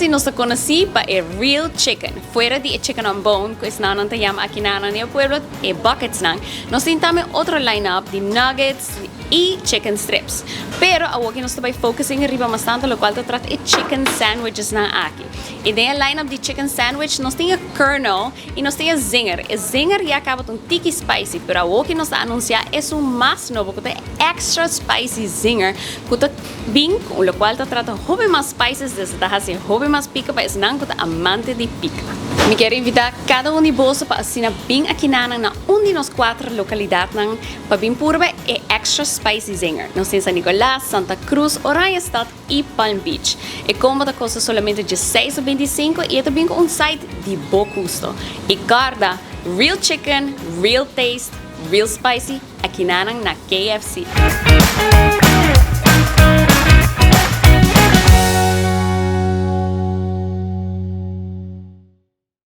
conoci nos conoci pa e real chicken. Fuera di chicken on bone, que nanan te llama aquí nanan en el pueblo, e buckets nang. Nos tintame otro lineup de nuggets y chicken strips. Pero aquí nos estoy focusing arriba bastante lo cual te trata de chicken sandwiches na aquí. E den lineup de chicken sandwich nos tiene kernel y nos tiene zinger. E zinger ya acaba un tiki spicy, pero aquí nos anuncia es un más novo que te extra spicy zinger, que te bien, lo cual te trata de más spices desde te hace hobby más pica para es nan que te amante de pica. Me quiero invitar cada uno de vos para assinar bem aqui na um de nos 4 localidades para bem purba e extra spicy zinger. Nós temos San Nicolás, Santa Cruz, Oranje-stad e Palm Beach. E como da custa somente de 6,25 e também com site de bom custo. E guarda, real chicken, real taste, real spicy aqui na KFC.